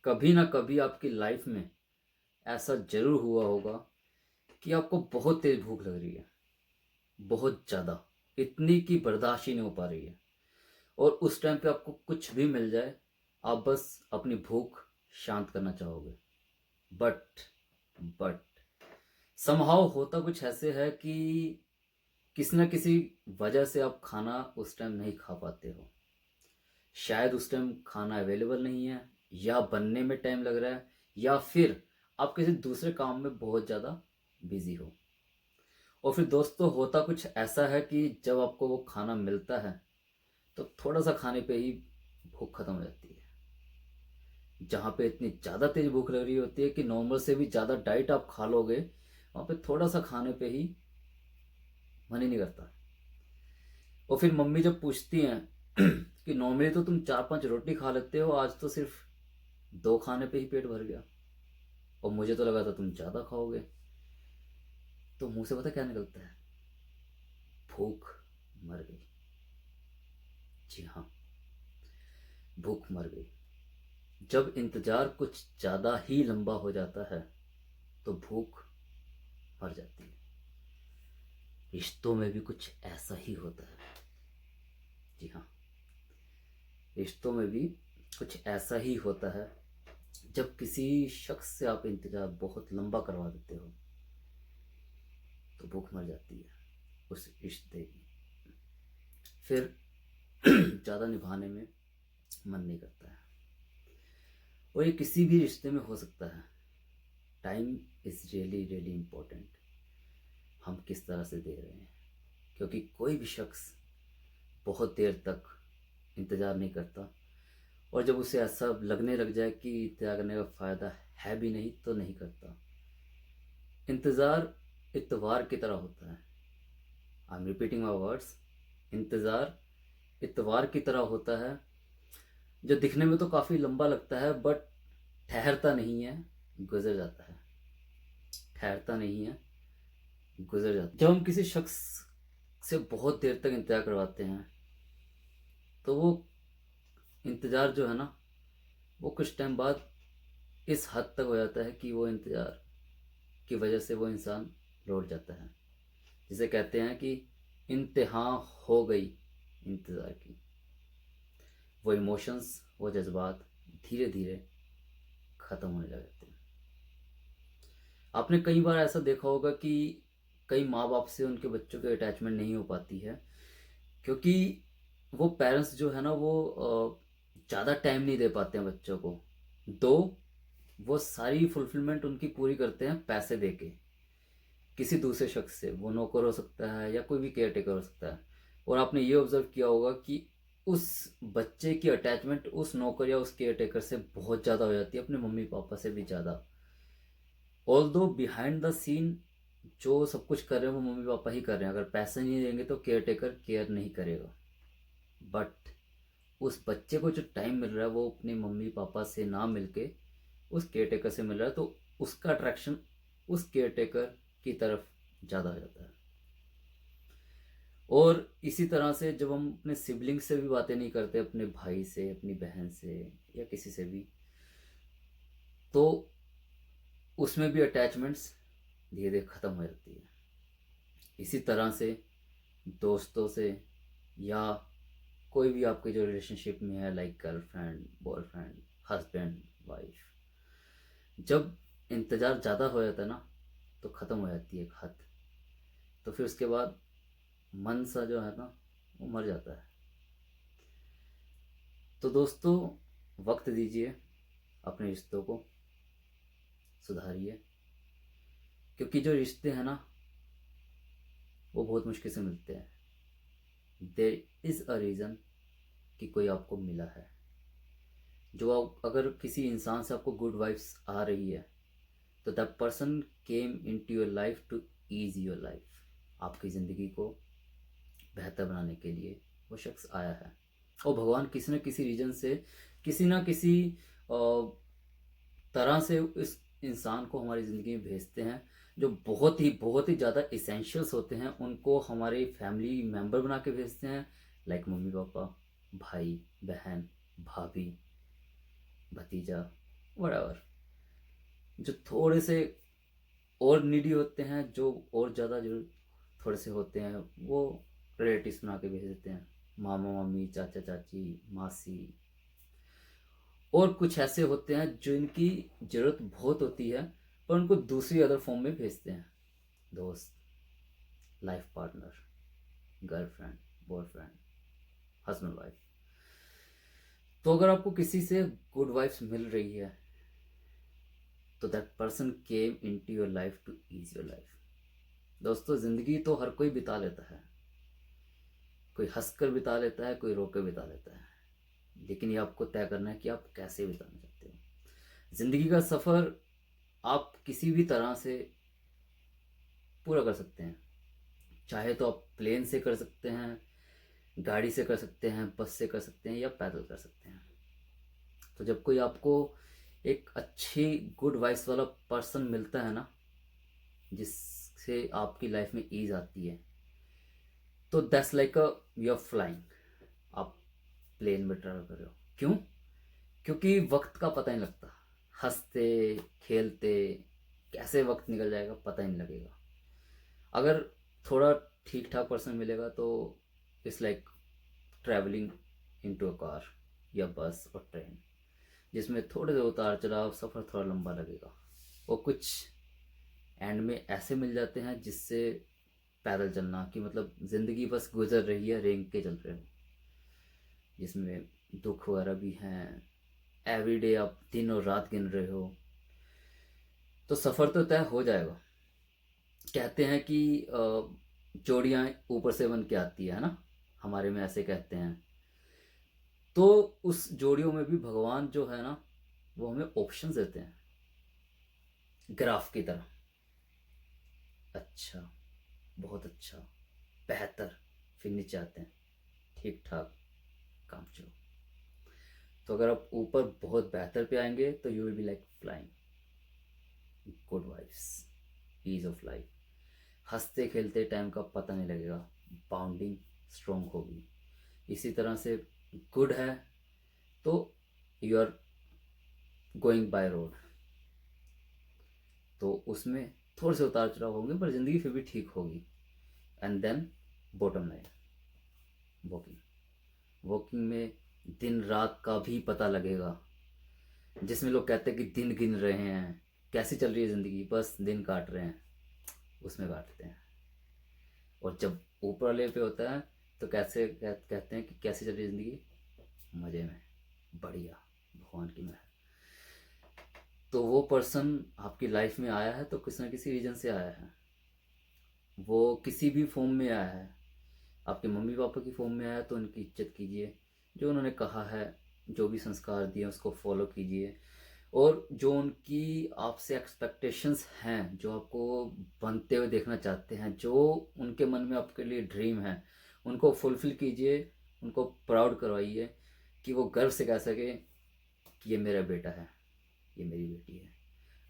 कभी ना कभी आपकी लाइफ में ऐसा ज़रूर हुआ होगा कि आपको बहुत तेज़ भूख लग रही है, बहुत ज़्यादा, इतनी कि बर्दाश्त ही नहीं हो पा रही है और उस टाइम पे आपको कुछ भी मिल जाए, आप बस अपनी भूख शांत करना चाहोगे। बट बट समहाउ होता कुछ ऐसे है कि किसी न किसी वजह से आप खाना उस टाइम नहीं खा पाते हो। शायद उस टाइम खाना अवेलेबल नहीं है या बनने में टाइम लग रहा है या फिर आप किसी दूसरे काम में बहुत ज़्यादा बिजी हो। और फिर दोस्तों होता कुछ ऐसा है कि जब आपको वो खाना मिलता है तो थोड़ा सा खाने पे ही भूख खत्म हो जाती है। जहाँ पे इतनी ज़्यादा तेज भूख लग रही होती है कि नॉर्मल से भी ज़्यादा डाइट आप खा लोगे, वहाँ पे थोड़ा सा खाने पे ही मन ही नहीं करता। और फिर मम्मी जब पूछती हैं कि नॉर्मली तो तुम 4-5 रोटी खा लेते हो, आज तो सिर्फ 2 खाने पे ही पेट भर गया और मुझे तो लगा था तुम ज़्यादा खाओगे। तो मुंह से पता क्या निकलता है? भूख मर गई। जी हाँ, भूख मर गई। जब इंतज़ार कुछ ज़्यादा ही लंबा हो जाता है तो भूख मर जाती है। रिश्तों में भी कुछ ऐसा ही होता है। जी हाँ, रिश्तों में भी कुछ ऐसा ही होता है। जब किसी शख्स से आप इंतज़ार बहुत लंबा करवा देते हो तो भूख मर जाती है उस रिश्ते की। फिर ज़्यादा निभाने में मन नहीं करता है। और ये किसी भी रिश्ते में हो सकता है। Time is really really important. हम किस तरह से दे रहे हैं, क्योंकि कोई भी शख्स बहुत देर तक इंतज़ार नहीं करता और जब उसे ऐसा लगने लग जाए कि इंतज़ार करने का फ़ायदा है भी नहीं तो नहीं करता। इंतज़ार इतवार की तरह होता है। I am repeating my words. इंतज़ार इतवार की तरह होता है जो दिखने में तो काफ़ी लंबा लगता है बट ठहरता नहीं है, गुजर जाता है। ठहरता नहीं है, गुजर जाता है। जब हम किसी शख्स से बहुत देर तक इंतज़ार करवाते हैं तो वो इंतज़ार जो है ना, वो कुछ टाइम बाद इस हद तक हो जाता है कि वो इंतज़ार की वजह से वो इंसान लौट जाता है। जिसे कहते हैं कि इंतहा हो गई इंतज़ार की। वो इमोशंस, वो जज्बात धीरे धीरे ख़त्म होने लग जाते हैं। आपने कई बार ऐसा देखा होगा कि कई माँ बाप से उनके बच्चों की अटैचमेंट नहीं हो पाती है, क्योंकि वो पेरेंट्स जो है ना वो ज़्यादा टाइम नहीं दे पाते हैं बच्चों को। दो वो सारी फुलफिलमेंट उनकी पूरी करते हैं पैसे दे के किसी दूसरे शख्स से। वो नौकर हो सकता है या कोई भी केयर टेकर हो सकता है। और आपने ये ऑब्जर्व किया होगा कि उस बच्चे की अटैचमेंट उस नौकर या उस केयर टेकर से बहुत ज़्यादा हो जाती है, अपने मम्मी पापा से भी ज़्यादा। ऑल दो बिहाइंड द सीन जो सब कुछ कर रहे हैं वो मम्मी पापा ही कर रहे हैं। अगर पैसे नहीं देंगे तो केयर टेकर केयर नहीं करेगा। बट उस बच्चे को जो टाइम मिल रहा है वो अपने मम्मी पापा से ना मिलके उस केयर टेकर से मिल रहा है, तो उसका अट्रैक्शन उस केयर टेकर की तरफ ज़्यादा हो जाता है। और इसी तरह से जब हम अपने सिबलिंग से भी बातें नहीं करते, अपने भाई से, अपनी बहन से या किसी से भी, तो उसमें भी अटैचमेंट्स धीरे धीरे ख़त्म हो जाती है। इसी तरह से दोस्तों से या कोई भी आपके जो रिलेशनशिप में है, like girlfriend, boyfriend, husband, wife, जब इंतज़ार ज़्यादा हो जाता है ना तो ख़त्म हो जाती है एक हद। तो फिर उसके बाद मन सा जो है ना वो मर जाता है। तो दोस्तों वक्त दीजिए, अपने रिश्तों को सुधारिए, क्योंकि जो रिश्ते हैं ना वो बहुत मुश्किल से मिलते हैं। देयर इज़ अ रीज़न कि कोई आपको मिला है। जो अगर किसी इंसान से आपको गुड वाइब्स आ रही है तो that person came into your life to ease your life. आपकी ज़िंदगी को बेहतर बनाने के लिए वो शख्स आया है। और भगवान किसी न किसी रीजन से, किसी न किसी तरह से इस इंसान को हमारी ज़िंदगी में भेजते हैं, जो बहुत ही ज़्यादा इसेंशियल्स होते हैं उनको हमारे फैमिली मेम्बर बना के भेजते हैं। लाइक मम्मी पापा, भाई बहन, भाभी, भतीजा, व्हाटएवर, जो थोड़े से और नीडी होते हैं, जो और ज़्यादा जो थोड़े से होते हैं, वो रिलेटिव्स बना के भेज देते हैं, मामा मामी, चाचा चाची, मासी। और कुछ ऐसे होते हैं जो इनकी ज़रूरत बहुत होती है पर उनको दूसरी अदर फॉर्म में भेजते हैं, दोस्त, life partner, girlfriend, boyfriend, husband wife. तो अगर आपको किसी से गुड वाइब्स मिल रही है तो that person came into your life to ease your life. दोस्तों, ज़िंदगी तो हर कोई बिता लेता है, कोई हंसकर बिता लेता है, कोई रोकर बिता लेता है, लेकिन ये आपको तय करना है कि आप कैसे बिताना चाहते हो। ज़िंदगी का सफ़र आप किसी भी तरह से पूरा कर सकते हैं। चाहे तो आप प्लेन से कर सकते हैं, गाड़ी से कर सकते हैं, बस से कर सकते हैं, या पैदल कर सकते हैं। तो जब कोई आपको एक अच्छी गुड वाइब्स वाला पर्सन मिलता है ना, जिससे आपकी लाइफ में ईज आती है, तो that's like a you are flying. आप प्लेन में ट्रैवल कर रहे हो। क्यों? क्योंकि वक्त का पता नहीं लगता, हंसते खेलते कैसे वक्त निकल जाएगा पता ही नहीं लगेगा। अगर थोड़ा ठीक ठाक पर्सन मिलेगा तो it's like travelling into a car या बस और ट्रेन, जिसमें थोड़े से उतार चढ़ाव, सफ़र थोड़ा लंबा लगेगा, और कुछ एंड में ऐसे मिल जाते हैं जिससे पैदल चलना कि मतलब ज़िंदगी बस गुजर रही है, रेंग के चल रहे हो, जिसमें दुख वगैरह भी हैं, एवरीडे आप दिन और रात गिन रहे हो, तो सफ़र तो तय हो जाएगा। कहते हैं कि जोड़ियाँ ऊपर से बन के आती है ना, हमारे में ऐसे कहते हैं। तो उस जोड़ियों में भी भगवान जो है ना, वो हमें ऑप्शन देते हैं, ग्राफ की तरह। अच्छा, बहुत अच्छा, बेहतर, फिर नीचे आते हैं, ठीक ठाक, काम चलो। तो अगर आप ऊपर बहुत बेहतर पे आएंगे तो you will be like flying, good vibes, ease of life, हंसते खेलते टाइम का पता नहीं लगेगा, बाउंडिंग स्ट्रोंग होगी। इसी तरह से गुड है तो you are going by road, तो उसमें थोड़े से उतार चढ़ाव होंगे पर ज़िंदगी फिर भी ठीक होगी। And then bottom line, walking, walking में दिन रात का भी पता लगेगा, जिसमें लोग कहते हैं कि दिन गिन रहे हैं, कैसी चल रही है ज़िंदगी, बस दिन काट रहे हैं, उसमें काटते हैं। और जब ऊपर वाले पे होता है तो कहते हैं कि कैसी चल रही है ज़िंदगी, मज़े में, बढ़िया, भगवान की मेहर। तो वो पर्सन आपकी लाइफ में आया है तो किसी ना किसी रीजन से आया है, वो किसी भी फॉर्म में आया है। आपके मम्मी पापा की फॉर्म में आया तो उनकी इज्जत कीजिए, जो उन्होंने कहा है, जो भी संस्कार दिए उसको फॉलो कीजिए, और जो उनकी आपसे एक्सपेक्टेशंस हैं, जो आपको बनते हुए देखना चाहते हैं, जो उनके मन में आपके लिए ड्रीम है, उनको फुलफ़िल कीजिए, उनको प्राउड करवाइए, कि वो गर्व से कह सके कि ये मेरा बेटा है, ये मेरी बेटी है।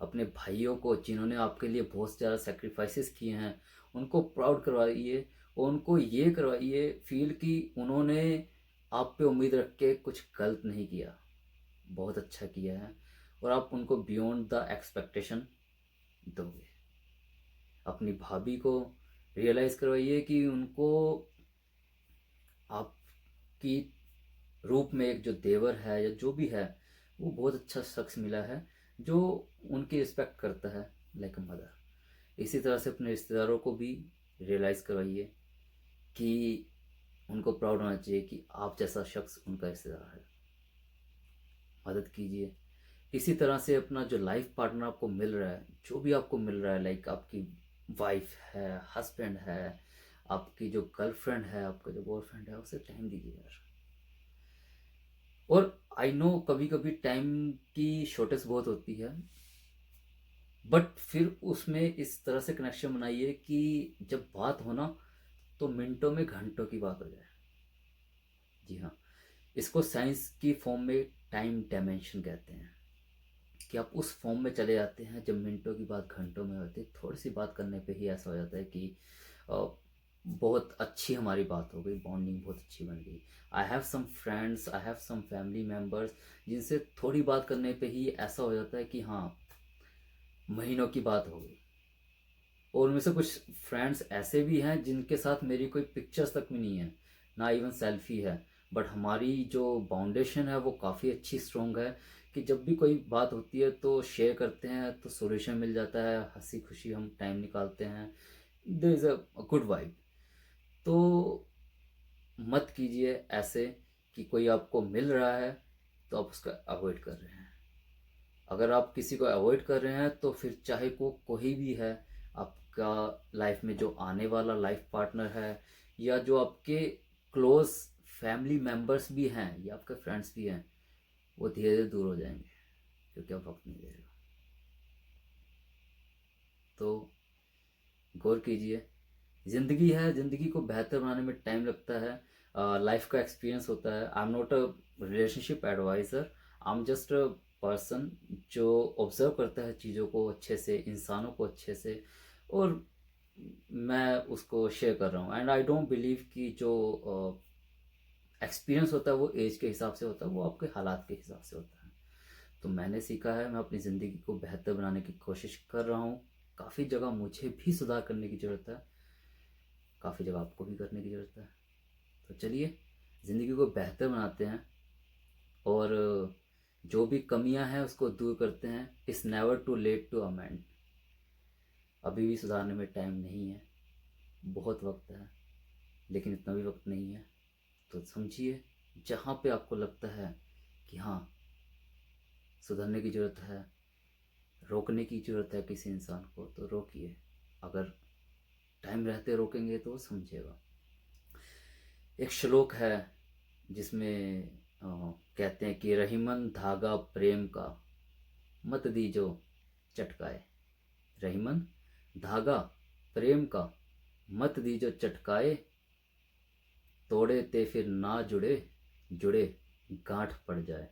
अपने भाइयों को, जिन्होंने आपके लिए बहुत ज़्यादा सेक्रीफाइसेस किए हैं, उनको प्राउड करवाइए, और उनको ये करवाइए फील कि उन्होंने आप पे उम्मीद रख के कुछ गलत नहीं किया, बहुत अच्छा किया है, और आप उनको बियॉन्ड द एक्सपेक्टेशन दोगे। अपनी भाभी को रियलाइज़ करवाइए कि उनको आपकी रूप में एक जो देवर है या जो भी है, वो बहुत अच्छा शख्स मिला है जो उनकी रिस्पेक्ट करता है, लाइक अ मदर। इसी तरह से अपने रिश्तेदारों को भी रियलाइज़ करवाइए कि उनको प्राउड होना चाहिए कि आप जैसा शख्स उनका रिश्तेदार है, मदद कीजिए। इसी तरह से अपना जो लाइफ पार्टनर आपको मिल रहा है, जो भी आपको मिल रहा है, लाइक आपकी वाइफ है, हस्बैंड है, आपकी जो गर्लफ्रेंड है, आपका जो बॉयफ्रेंड है, उसे टाइम दीजिए यार। और आई नो कभी कभी टाइम की शॉर्टेज बहुत होती है, बट फिर उसमें इस तरह से कनेक्शन बनाइए कि जब बात हो ना तो मिनटों में घंटों की बात हो जाए। जी हाँ, इसको साइंस की फॉर्म में टाइम डायमेंशन कहते हैं, कि आप उस फॉर्म में चले जाते हैं जब मिनटों की बात घंटों में होती है। थोड़ी सी बात करने पे ही ऐसा हो जाता है कि बहुत अच्छी हमारी बात हो गई, बॉन्डिंग बहुत अच्छी बन गई। I have some friends, I have some family members जिनसे थोड़ी बात करने पे ही ऐसा हो जाता है कि हाँ, महीनों की बात हो गई। और उनमें से कुछ फ्रेंड्स ऐसे भी हैं जिनके साथ मेरी कोई पिक्चर्स तक भी नहीं है, ना इवन सेल्फी है, बट हमारी जो बाउंडेशन है वो काफ़ी अच्छी स्ट्रॉन्ग है कि जब भी कोई बात होती है तो शेयर करते हैं, तो सोल्यूशन मिल जाता है, हंसी खुशी हम टाइम निकालते हैं, there is a good vibe. तो मत कीजिए ऐसे कि कोई आपको मिल रहा है तो आप उसका अवॉइड कर रहे हैं। अगर आप किसी को अवॉइड कर रहे हैं तो फिर चाहे को कोई भी है आपका लाइफ में, जो आने वाला लाइफ पार्टनर है या जो आपके क्लोज फैमिली मेम्बर्स भी हैं या आपके फ्रेंड्स भी हैं, वो धीरे धीरे दूर हो जाएंगे क्योंकि आप वक्त नहीं दे रहे हो। तो गौर कीजिए, ज़िंदगी है, ज़िंदगी को बेहतर बनाने में टाइम लगता है, लाइफ का एक्सपीरियंस होता है। I am not a relationship adviser, I am just a person जो ऑब्जर्व करता है चीज़ों को अच्छे से, इंसानों को अच्छे से, और मैं उसको शेयर कर रहा हूँ। एंड आई डोंट बिलीव कि जो एक्सपीरियंस होता है वो एज के हिसाब से होता है, वो आपके हालात के हिसाब से होता है। तो मैंने सीखा है, मैं अपनी ज़िंदगी को बेहतर बनाने की कोशिश कर रहा हूँ। काफ़ी जगह मुझे भी सुधार करने की ज़रूरत है, काफ़ी जगह आपको भी करने की ज़रूरत है। तो चलिए ज़िंदगी को बेहतर बनाते हैं और जो भी कमियां हैं उसको दूर करते हैं। It's never too late to amend. अभी भी सुधारने में टाइम नहीं है, बहुत वक्त है, लेकिन इतना भी वक्त नहीं है। तो समझिए, जहाँ पे आपको लगता है कि हाँ, सुधरने की ज़रूरत है, रोकने की ज़रूरत है किसी इंसान को, तो रोकिए। अगर टाइम रहते रोकेंगे तो वो समझेगा। एक श्लोक है जिसमें कहते हैं कि रहीमन धागा प्रेम का मत दीजो चटकाए। रहीमन धागा प्रेम का मत दीजो चटकाए, तोड़े ते फिर ना जुड़े, जुड़े गांठ पड़ जाए।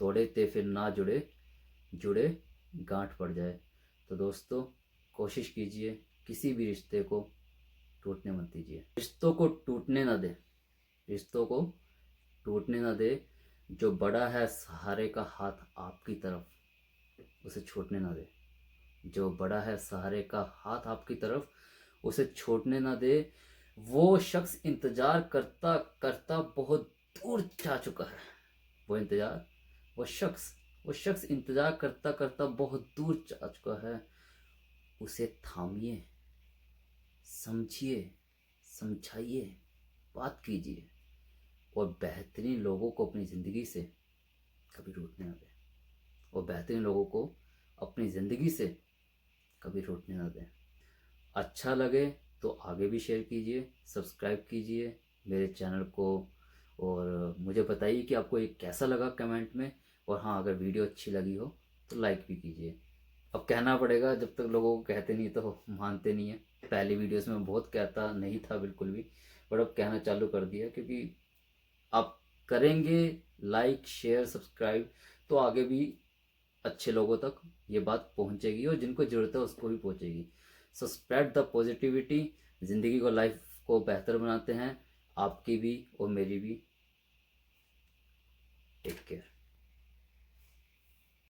तोड़े ते फिर ना जुड़े, जुड़े गांठ पड़ जाए। तो दोस्तों, कोशिश कीजिए किसी भी रिश्ते को टूटने मत दीजिए। रिश्तों को टूटने ना दे, रिश्तों को टूटने ना दे। जो बड़ा है सहारे का हाथ आपकी तरफ, उसे छूटने ना दे। जो बड़ा है सहारे का हाथ आपकी तरफ, उसे छोड़ने ना दे। वो शख्स इंतजार करता करता बहुत दूर जा चुका है। वो इंतजार, वो शख्स इंतजार करता करता बहुत दूर जा चुका है। उसे थामिए, समझिए, समझाइए, बात कीजिए, और बेहतरीन लोगों को अपनी ज़िंदगी से कभी रूठने ना दें। और बेहतरीन लोगों को अपनी ज़िंदगी से कभी रूठने ना दें। अच्छा लगे तो आगे भी शेयर कीजिए, सब्सक्राइब कीजिए मेरे चैनल को, और मुझे बताइए कि आपको ये कैसा लगा कमेंट में। और हाँ, अगर वीडियो अच्छी लगी हो तो लाइक भी कीजिए। अब कहना पड़ेगा, जब तक लोगों को कहते नहीं तो मानते नहीं है। पहली वीडियोस में बहुत कहता नहीं था बिल्कुल भी, बट अब कहना चालू कर दिया, क्योंकि आप करेंगे लाइक शेयर सब्सक्राइब तो आगे भी अच्छे लोगों तक ये बात पहुंचेगी, और जिनको ज़रूरत है उसको भी पहुंचेगी। So spread the positivity. ज़िंदगी को, लाइफ को बेहतर बनाते हैं, आपकी भी और मेरी भी। Take care.